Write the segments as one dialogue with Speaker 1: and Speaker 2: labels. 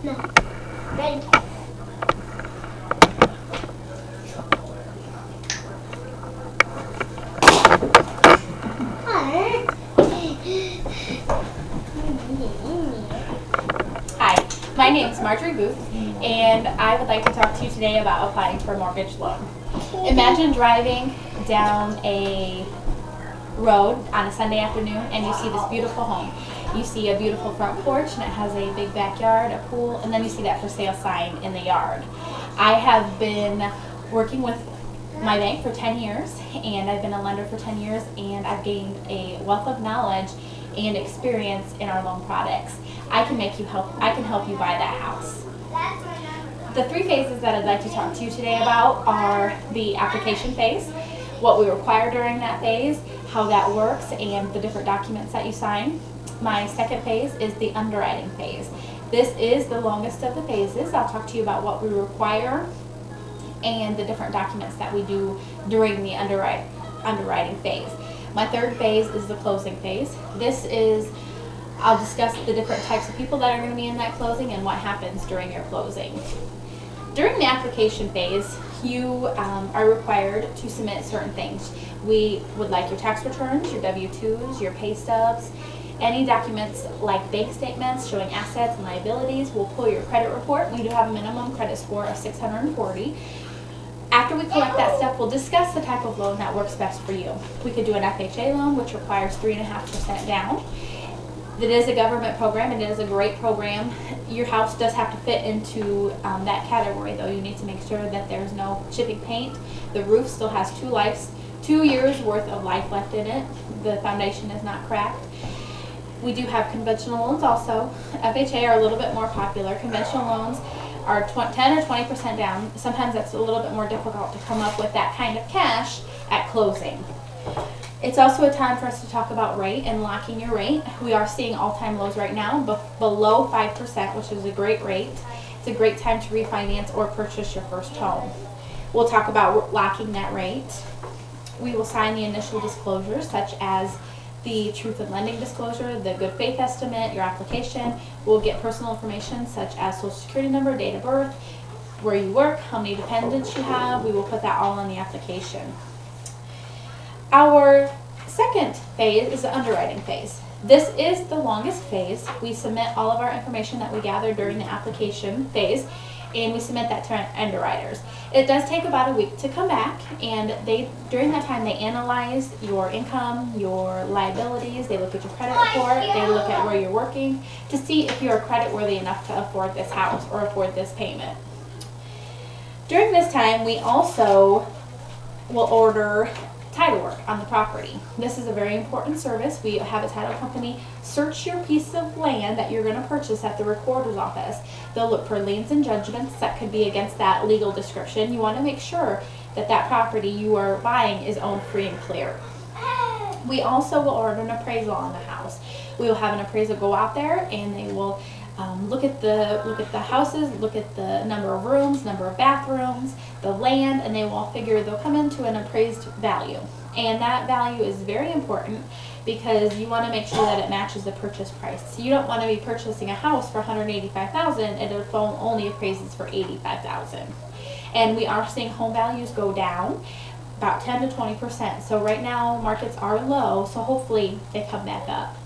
Speaker 1: No. Ready.
Speaker 2: Hi, my name is Marjorie Booth, and I would like to talk to you today about applying for a mortgage loan. Imagine driving down a road on a Sunday afternoon and you see this beautiful home. You see a beautiful front porch and it has a big backyard, a pool, and then you see that for sale sign in the yard. I have been working with my bank for 10 years and I've been a lender for 10 years and I've gained a wealth of knowledge and experience in our loan products. I can help you buy that house. The three phases that I'd like to talk to you today about are the application phase, what we require during that phase, how that works, and the different documents that you sign. My second phase is the underwriting phase. This is the longest of the phases. I'll talk to you about what we require and the different documents that we do during the underwriting phase. My third phase is the closing phase. I'll discuss the different types of people that are going to be in that closing and what happens during your closing. During the application phase, you are required to submit certain things. We would like your tax returns, your W-2s, your pay stubs, any documents like bank statements showing assets and liabilities. We'll pull your credit report. We do have a minimum credit score of 640. After we collect that stuff, we'll discuss the type of loan that works best for you. We could do an FHA loan, which requires 3.5% down. It is a government program, and it is a great program. Your house does have to fit into that category, though. You need to make sure that there's no chipping paint. The roof still has 2 years worth of life left in it. The foundation is not cracked. We do have conventional loans also. FHA are a little bit more popular. Conventional loans are 10 or 20% down. Sometimes that's a little bit more difficult to come up with that kind of cash at closing. It's also a time for us to talk about rate and locking your rate. We are seeing all-time lows right now, below 5%, which is a great rate. It's a great time to refinance or purchase your first home. We'll talk about locking that rate. We will sign the initial disclosures, such as the truth in lending disclosure, the good faith estimate, your application. We'll get personal information such as social security number, date of birth, where you work, how many dependents you have. We will put that all on the application. Our second phase is the underwriting phase. This is the longest phase. We submit all of our information that we gather during the application phase, and we submit that to our underwriters. It does take about a week to come back, and during that time they analyze your income, your liabilities, they look at your credit report, they look at where you're working to see if you're creditworthy enough to afford this house or afford this payment. During this time, we also will order title work on the property. This is a very important service. We have a title company search your piece of land that you're going to purchase at the recorder's office. They'll look for liens and judgments that could be against that legal description. You want to make sure that that property you are buying is owned free and clear. We also will order an appraisal on the house. We will have an appraiser go out there and they will look at the houses, look at the number of rooms, number of bathrooms, the land, and they'll come into an appraised value. And that value is very important because you want to make sure that it matches the purchase price. So you don't want to be purchasing a house for $185,000 and it only appraises for $85,000. And we are seeing home values go down about 10 to 20%. So right now markets are low, so hopefully they come back up.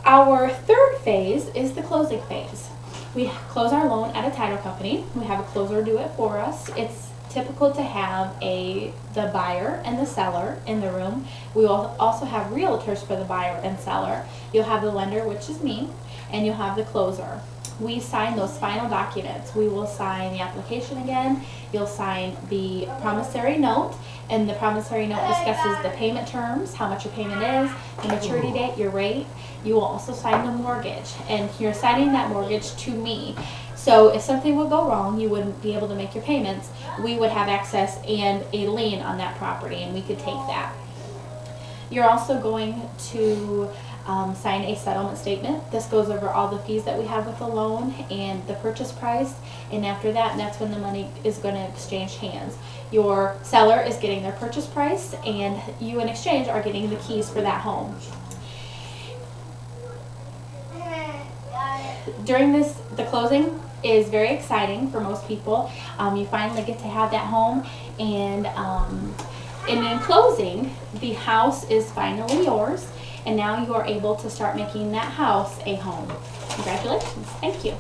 Speaker 2: Our third phase is the closing phase. We close our loan at a title company. We have a closer do it for us. It's typical to have the buyer and the seller in the room. We will also have realtors for the buyer and seller. You'll have the lender, which is me, and you'll have the closer. We sign those final documents. We will sign the application again. You'll sign the promissory note, and the promissory note discusses the payment terms, how much your payment is, the maturity date, your rate. You will also sign the mortgage, and you're signing that mortgage to me. So if something would go wrong, you wouldn't be able to make your payments, we would have access and a lien on that property, and we could take that. You're also going to sign a settlement statement. This goes over all the fees that we have with the loan and the purchase price, and after that, that's when the money is going to exchange hands. Your seller is getting their purchase price, and you in exchange are getting the keys for that home. during the closing is very exciting for most people. You finally get to have that home, and in closing, the house is finally yours, and now you are able to start making that house a home. Congratulations. Thank you.